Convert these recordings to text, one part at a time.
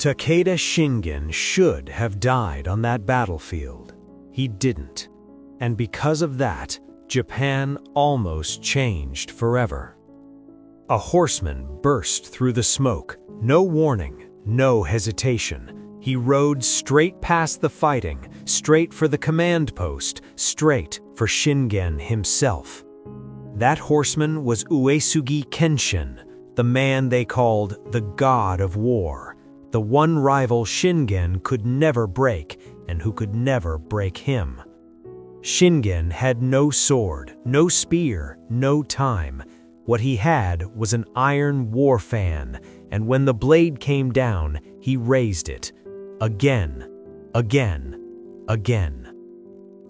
Takeda Shingen should have died on that battlefield. He didn't. And because of that, Japan almost changed forever. A horseman burst through the smoke, no warning, no hesitation. He rode straight past the fighting, straight for the command post, straight for Shingen himself. That horseman was Uesugi Kenshin, the man they called the God of War, the one rival Shingen could never break and who could never break him. Shingen had no sword, no spear, no time. What he had was an iron war fan, and when the blade came down, he raised it. Again, again, again.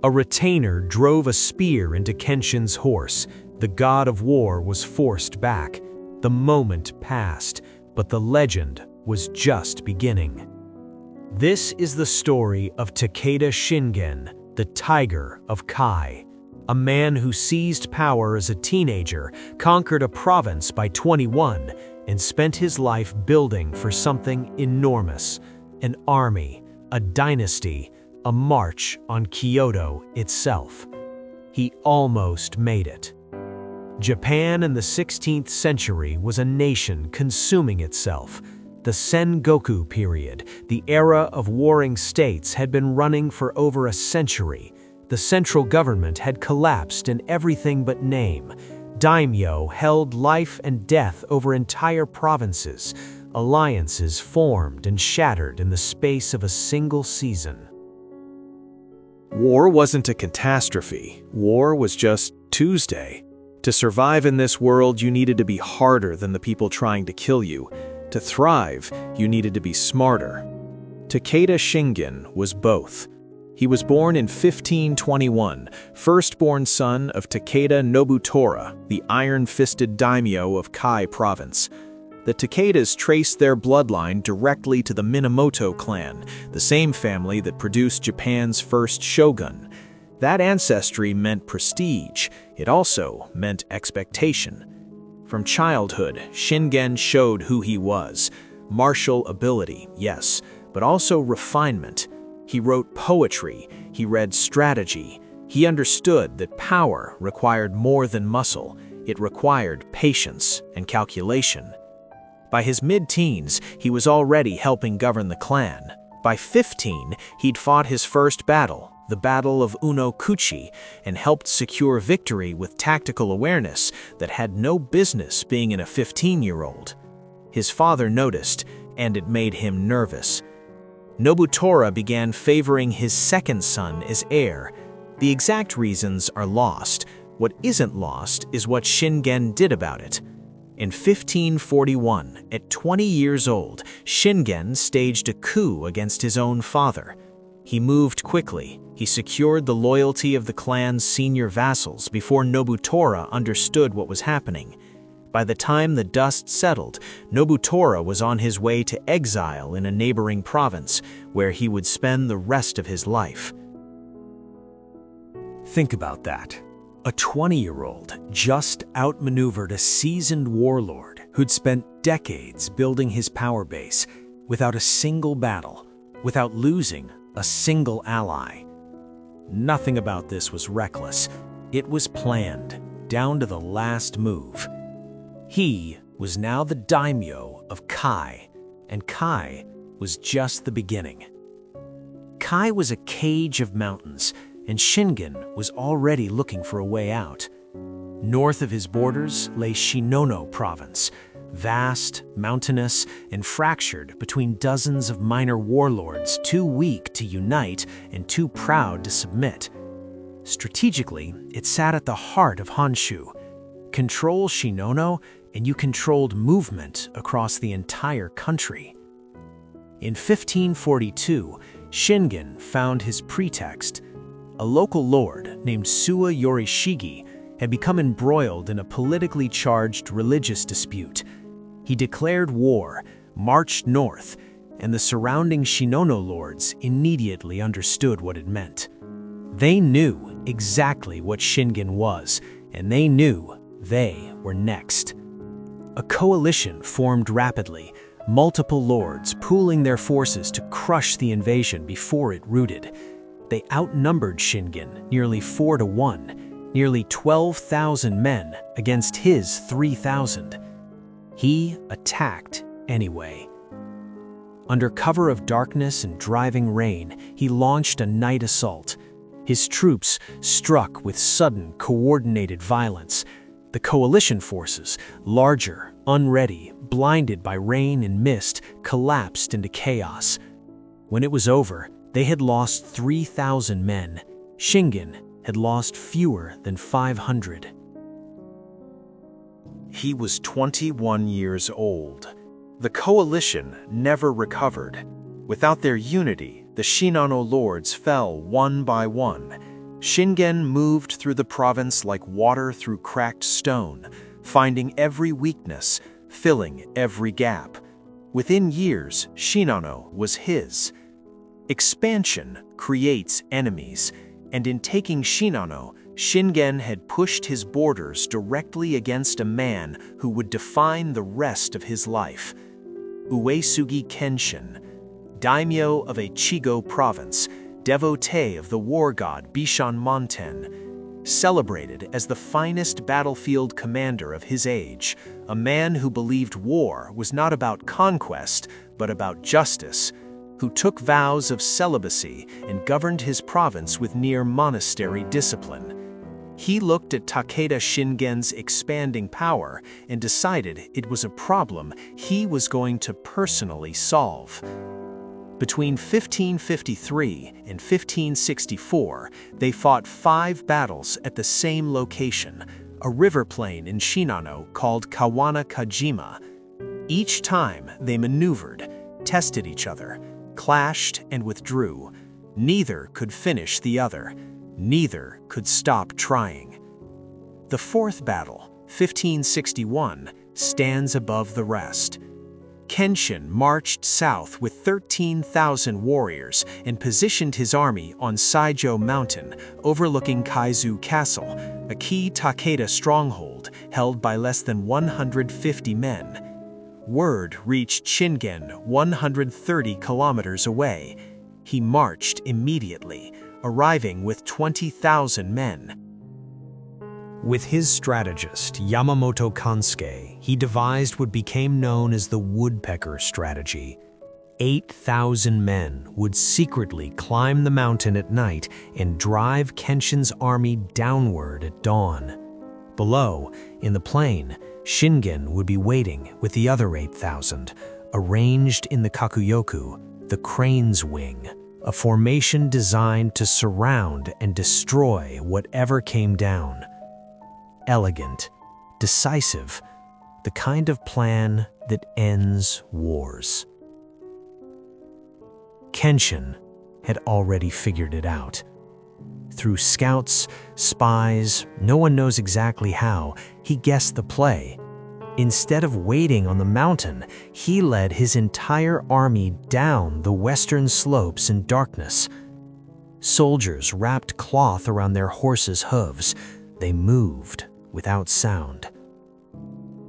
A retainer drove a spear into Kenshin's horse. The God of War was forced back. The moment passed, but the legend was just beginning. This is the story of Takeda Shingen, the Tiger of Kai, a man who seized power as a teenager, conquered a province by 21, and spent his life building for something enormous, an army, a dynasty, a march on Kyoto itself. He almost made it. Japan in the 16th century was a nation consuming itself. The Sengoku period, the era of warring states, had been running for over a century. The central government had collapsed in everything but name. Daimyo held life and death over entire provinces. Alliances formed and shattered in the space of a single season. War wasn't a catastrophe. War was just Tuesday. To survive in this world, you needed to be harder than the people trying to kill you. To thrive, you needed to be smarter. Takeda Shingen was both. He was born in 1521, firstborn son of Takeda Nobunaga, the iron-fisted daimyo of Kai province. The Takedas traced their bloodline directly to the Minamoto clan, the same family that produced Japan's first shogun. That ancestry meant prestige. It also meant expectation. From childhood, Shingen showed who he was. Martial ability, yes, but also refinement. He wrote poetry, he read strategy. He understood that power required more than muscle. It required patience and calculation. By his mid-teens, he was already helping govern the clan. By 15, he'd fought his first battle, the Battle of Uesugi, and helped secure victory with tactical awareness that had no business being in a 15-year-old. His father noticed, and it made him nervous. Nobunaga began favoring his second son as heir. The exact reasons are lost. What isn't lost is what Shingen did about it. In 1541, at 20 years old, Shingen staged a coup against his own father. He moved quickly. He secured the loyalty of the clan's senior vassals before Nobunaga understood what was happening. By the time the dust settled, Nobunaga was on his way to exile in a neighboring province, where he would spend the rest of his life. Think about that. A 20-year-old just outmaneuvered a seasoned warlord who'd spent decades building his power base without a single battle, without losing a single ally. Nothing about this was reckless. It was planned, down to the last move. He was now the daimyo of Kai, and Kai was just the beginning. Kai was a cage of mountains, and Shingen was already looking for a way out. North of his borders lay Shinono province, vast, mountainous, and fractured between dozens of minor warlords too weak to unite and too proud to submit. Strategically, it sat at the heart of Honshu. Control Shinono, and you controlled movement across the entire country. In 1542, Shingen found his pretext. A local lord named Suwa Yorishige had become embroiled in a politically charged religious dispute. He declared war, marched north, and the surrounding Shinono lords immediately understood what it meant. They knew exactly what Shingen was, and they knew they were next. A coalition formed rapidly, multiple lords pooling their forces to crush the invasion before it rooted. They outnumbered Shingen nearly 4-1, nearly 12,000 men against his 3,000. He attacked anyway. Under cover of darkness and driving rain, he launched a night assault. His troops struck with sudden, coordinated violence. The coalition forces, larger, unready, blinded by rain and mist, collapsed into chaos. When it was over, they had lost 3,000 men. Shingen had lost fewer than 500. He was 21 years old. The coalition never recovered. Without their unity, the Shinano lords fell one by one. Shingen moved through the province like water through cracked stone, finding every weakness, filling every gap. Within years, Shinano was his. Expansion creates enemies, and in taking Shinano, Shingen had pushed his borders directly against a man who would define the rest of his life. Uesugi Kenshin, daimyo of a Chigo province, devotee of the war god Bishan Monten, celebrated as the finest battlefield commander of his age, a man who believed war was not about conquest, but about justice, who took vows of celibacy and governed his province with near monastery discipline. He looked at Takeda Shingen's expanding power and decided it was a problem he was going to personally solve. Between 1553 and 1564, they fought 5 battles at the same location, a river plain in Shinano called Kawanakajima. Each time they maneuvered, tested each other, clashed and withdrew. Neither could finish the other. Neither could stop trying. The 4th battle, 1561, stands above the rest. Kenshin marched south with 13,000 warriors and positioned his army on Saijo Mountain, overlooking Kaizu Castle, a key Takeda stronghold held by less than 150 men. Word reached Shingen 130 kilometers away. He marched immediately, arriving with 20,000 men. With his strategist, Yamamoto Kansuke, he devised what became known as the woodpecker strategy. 8,000 men would secretly climb the mountain at night and drive Kenshin's army downward at dawn. Below, in the plain, Shingen would be waiting with the other 8,000, arranged in the Kakuyoku, the crane's wing, a formation designed to surround and destroy whatever came down. Elegant, decisive, the kind of plan that ends wars. Kenshin had already figured it out. Through scouts, spies, no one knows exactly how, he guessed the play. Instead of waiting on the mountain, he led his entire army down the western slopes in darkness. Soldiers wrapped cloth around their horses' hooves. They moved without sound.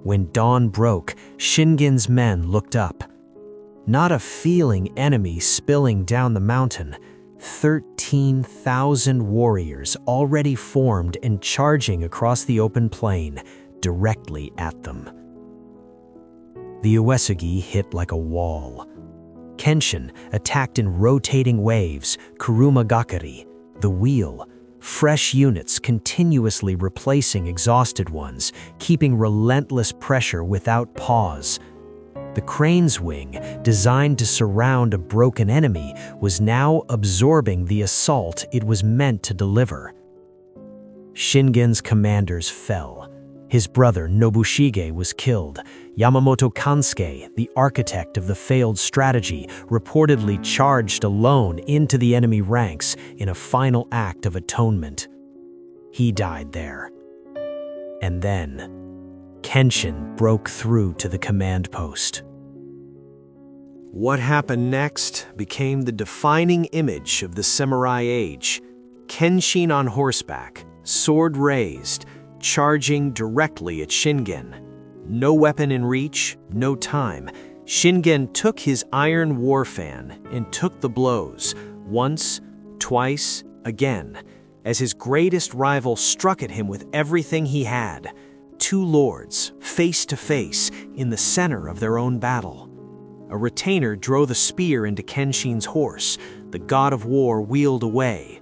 When dawn broke, Shingen's men looked up. Not a feeling enemy spilling down the mountain. 13,000 warriors already formed and charging across the open plain, directly at them. The Uesugi hit like a wall. Kenshin attacked in rotating waves, Kurumagakari, the wheel, fresh units continuously replacing exhausted ones, keeping relentless pressure without pause. The crane's wing, designed to surround a broken enemy, was now absorbing the assault it was meant to deliver. Shingen's commanders fell. His brother Nobushige was killed. Yamamoto Kansuke, the architect of the failed strategy, reportedly charged alone into the enemy ranks in a final act of atonement. He died there. And then, Kenshin broke through to the command post. What happened next became the defining image of the samurai age. Kenshin on horseback, sword raised, charging directly at Shingen. No weapon in reach, no time. Shingen took his iron war fan and took the blows, once, twice, again, as his greatest rival struck at him with everything he had. Two lords, face to face, in the center of their own battle. A retainer drove a spear into Kenshin's horse, the god of war wheeled away.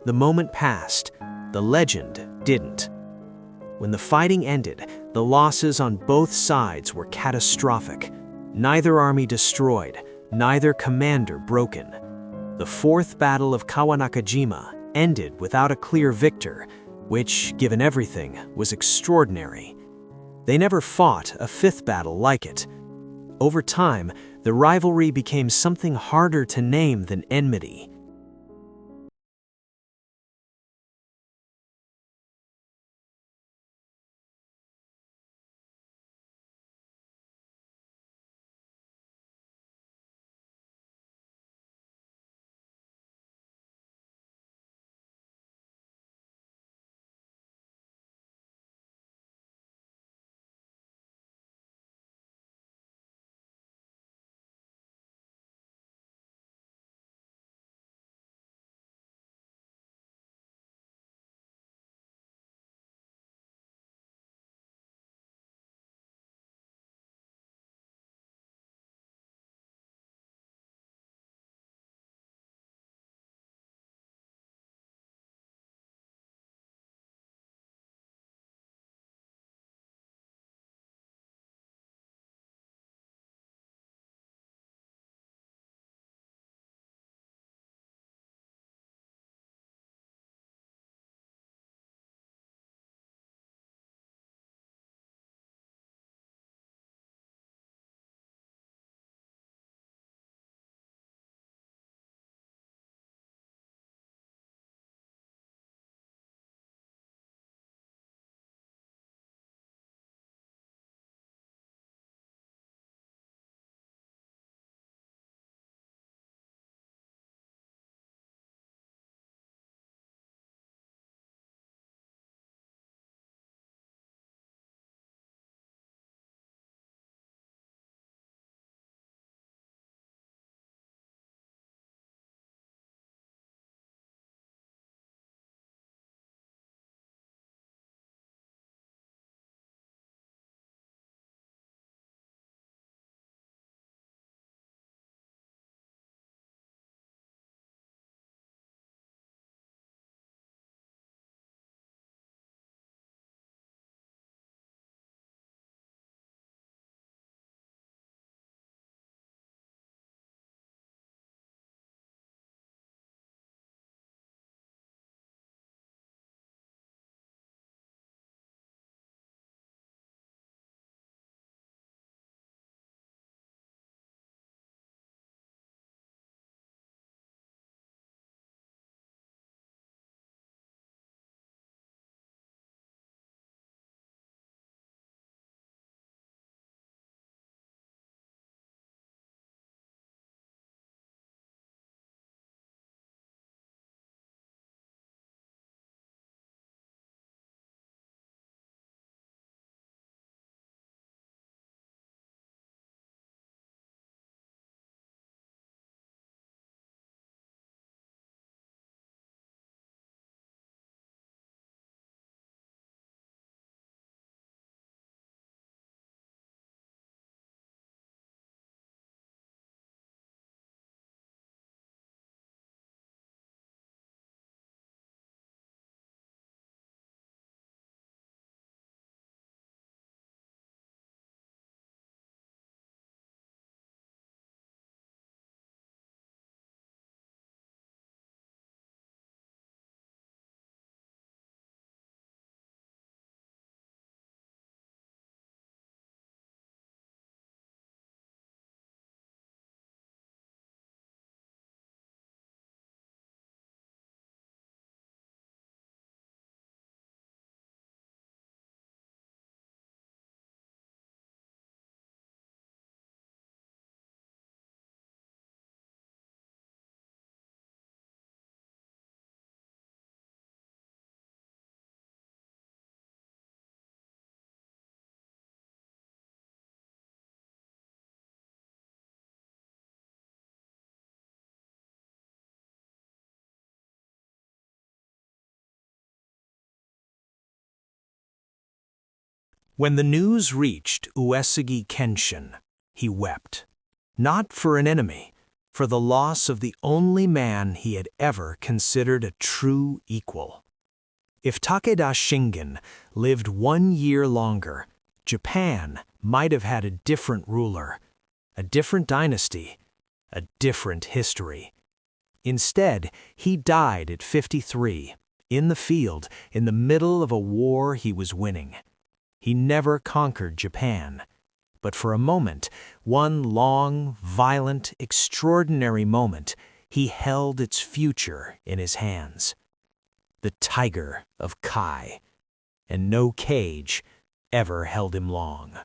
The moment passed, the legend didn't. When the fighting ended, the losses on both sides were catastrophic. Neither army destroyed, neither commander broken. The fourth Battle of Kawanakajima ended without a clear victor, which, given everything, was extraordinary. They never fought a fifth battle like it. Over time, the rivalry became something harder to name than enmity. When the news reached Uesugi Kenshin, he wept. Not for an enemy, for the loss of the only man he had ever considered a true equal. If Takeda Shingen lived 1 year longer, Japan might have had a different ruler, a different dynasty, a different history. Instead, he died at 53, in the field, in the middle of a war he was winning. He never conquered Japan, but for a moment, one long, violent, extraordinary moment, he held its future in his hands. The Tiger of Kai, and no cage ever held him long.